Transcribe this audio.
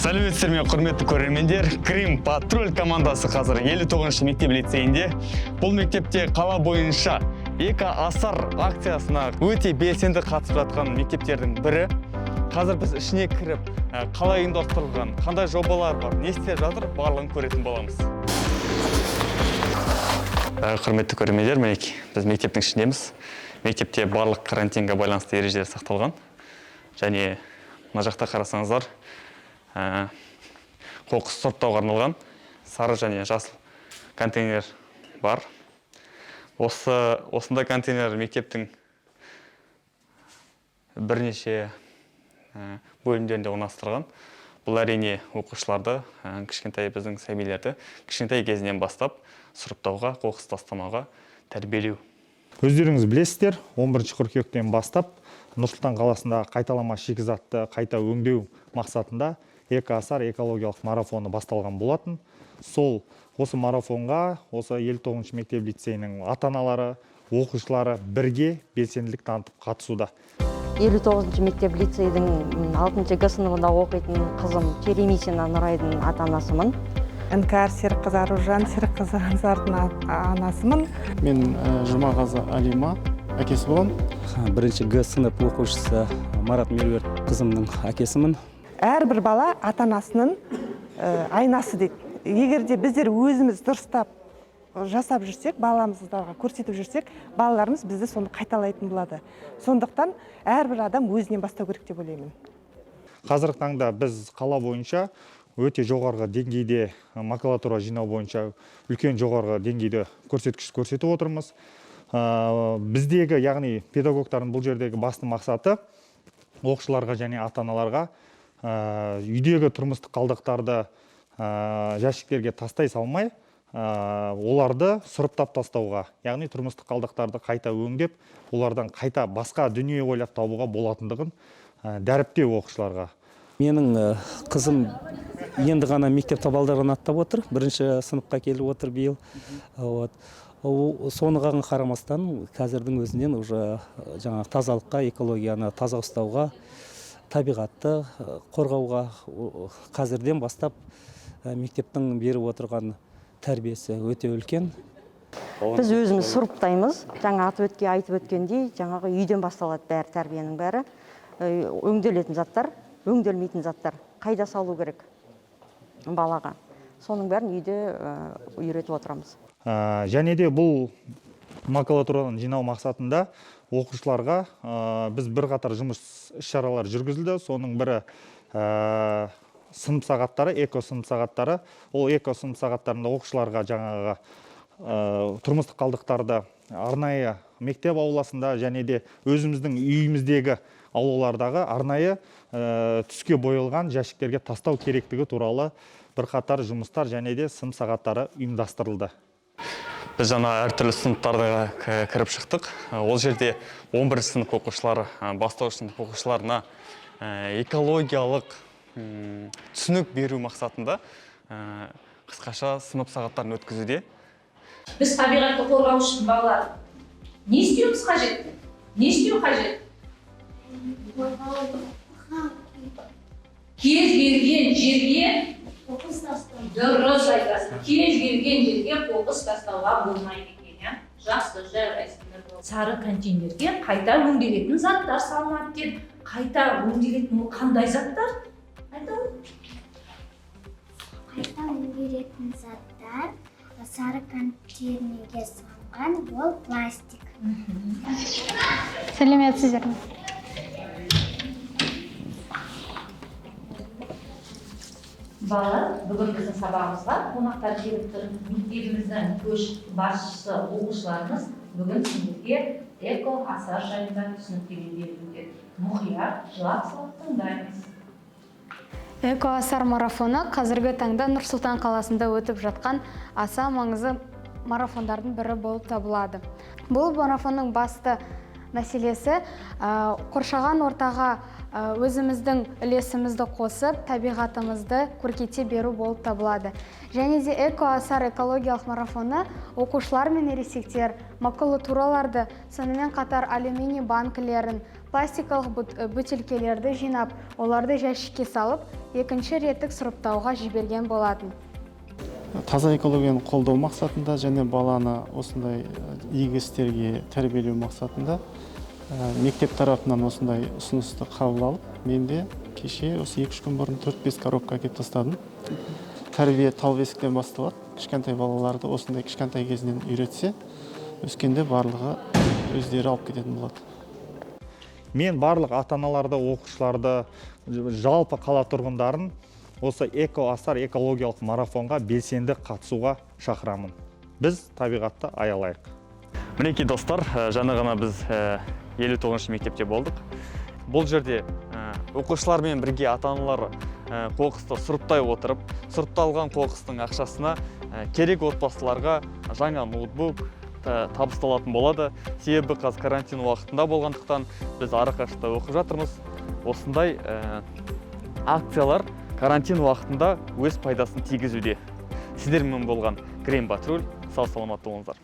Сәлеметсіздер ме, құрметті көрермендер. Крим патруль командасы қазір 59-шы мектеп лицейінде. Бұл мектепте қала бойынша эко-асар акциясына өте белсенді қатысып жатқан мектептердің бірі. Қазір біз ішіне кіріп, қалай ұйымдастырылған, қандай жобалар бар, не істеп жатыр, барлығын көретін боламыз. Құрметті көрермендер, мінекей, біз мектептің ішіндеміз. Мектепте барлық карантинге байланысты ережелер сақталған. Және мына жақта қарасаңыздар, қоқыс сұрыптауға арналған сары және жасыл контейнер бар. Осындай контейнер мектептің бірнеше бөлімдерінде орналастырылған. Бұл әрине оқушыларды, кішкентай біздің сәбилерді кішкентай кезінен бастап сұрыптауға, қоқыс тастамауға тәрбиелеу. Өздеріңіз білесіздер, 11 қыркүйектен бастап Нұр-Сұлтан қаласында қайталама шикізатты қайта өңдеу мақсатында эко-асар экологиялық марафоны басталған болатын. Осы марафонға осы 59-шы мектеп лицейінің ата-аналары, оқушылары бірге белсенділік танытып қатысуда. 59-шы мектеп лицейдің 6-шы Г сыныбында оқитын қызым Черемисина Нұрайдың ата-анасымын. НКР Серікқызы Аружан Серікқызы Аңсардың анасымын. Мен Жұмағазы Алима әкесі болам. 1-ші Г сынып оқушысы Марат Меруерт қызымның әкесімін. Әрбір бала ата-анасының айнасы дейді. Егер де біздер өзіміз дұрыстап жасап жүрсек, баламыздарға көрсетіп жүрсек, балаларымыз бізді соны қайталайтын болады. Сондықтан әрбір адам өзінен бастау керек деп ойлаймын. Қазіргі таңда біз қала бойынша өте жоғарғы деңгейде макулатура жинау бойынша үлкен жоғарғы деңгейде көрсеткіш көрсетіп отырмыз. Біздегі, яғни педагогтардың бұл жердегі басты мақсаты оқушыларға және ата-аналарға үйдегі тұрмыстық қалдықтарды жәшіктерге тастай салмай, оларды сұрыптап тастауға, яғни тұрмыстық қалдықтарды қайта өңдеп, олардан қайта басқа дүние ойлап табуға болатындығын дәріптеу оқушыларға. Менің қызым енді ғана мектеп табалдырығын аттап отыр. 1-ші сыныпқа келіп отыр биыл. Соныған қарамастан қазірдің өзінен уже жаңа тазалыққа, экологияны таза ұстауға, табиғатты қорғауға қазірден бастап мектептің беріп отырған тәрбиесі өте үлкен. Біз өзіміз сұрыптаймыз. Жаңа айтып өткендей, жаңағы үйден басталады бәрі, тәрбиенің бәрі. Өңделетін заттар, өңделмейтін заттар қайда салу керек балаға. Соның бәрін үйде үйретіп отырамыз. Және де бұл макулатурадан жинау мақсатында оқушыларға біз бірқатар жұмыс іс-шаралар жүргізілді. Соның бірі сынып сағаттары, эко-сынып сағаттары. Ол эко-сынып сағаттарында оқушыларға жаңағы тұрмыстық қалдықтарды арнайы мектеп ауласында және де өзіміздің үйіміздегі аулалардағы арнайы түске боялған жәшіктерге тастау керектігі туралы бірқатар жұмыстар және де сынып сағаттары ұйымдастырылды. Біз жаңа әртүрлі сыныптарға кіріп шықтық. Ол жерде 11 сынып оқушылары, бастауыш сынып оқушыларына экологиялық түсінік беру мақсатында қысқаша сынып сағаттарын өткізуде. Біз табиғатты қорғау үшін балалар не істеуіміз қажет? Не істеу қажет? Кез келген жерге дұрыс айтасың. Кез келген жерге қоқыс тастауға болмайды екен. Жақсы, жарайсыңдар. Сары контейнерге қайта өңделетін заттар салынады екен. Қайта өңделетін қандай заттар? Қайта өңделетін заттар сары контейнерге салынған, ол пластик. Сәлеметсіздер ме? Балалар, бүгін біздің сабағымызға қонақтар келіп тұр. Мектебіміздің көш басшысы оқушыларымыз бүгін сіздерге эко-асар жайында түсініктеме беруде. Мұқият жылап-сылап тыңдаймыз. Эко-асар марафоны қазіргі таңда Нұр-Сұлтан қаласында өтіп жатқан аса маңызды марафондардың бірі болып табылады. Бұл марафонның басты мәселесі қоршаған ортаға өзіміздің үлесімізді қосып, табиғатымызды көркейте беру болып табылады. Және де эко-асар экологиялық марафоны оқушылар мен ересектер макулатураларды, сонымен қатар алюминий банкілерін, пластикалық бөтелкелерді жинап, оларды жәшікке салып, екінші реттік сұрыптауға жіберген болатын. Таза экологияны қолдау мақсатында және баланы осындай игі істерге тәрбиелеу мақсатында мектеп тарапынан осындай ұсынысты қабыл алып, мен де кеше осы 2-3 күн бұрын 4-5 коробка әкеліп тастадым. Тәрбие тал бесіктен басталады. Кішкентай балаларды осындай кішкентай кезінен үйретсе, өскенде барлығы өздері алып кететін болады. Мен барлық ата-аналарды, оқушыларды, жалпы қала тұрғындарын осы эко-асар экологиялық марафонға белсенді қатысуға шақырамын. Біз табиғатты аялайық. Мінекей достар, жаңа ғана біз 59-шы мектепте болдық. Бұл жерде оқушылармен бірге ата-аналар қоқысты сұрыптай отырып, сұрыпталған қоқыстың ақшасына керек отбасыларға жаңа ноутбук табысталатын болады. Себебі қазір карантин уақытында болғандықтан біз арақашықта оқып жатырмыз. Осындай акциялар карантин уақытында өз пайдасын тигізуде. Сіздермен болған Крем Патруль, сау саламатты болыңыздар.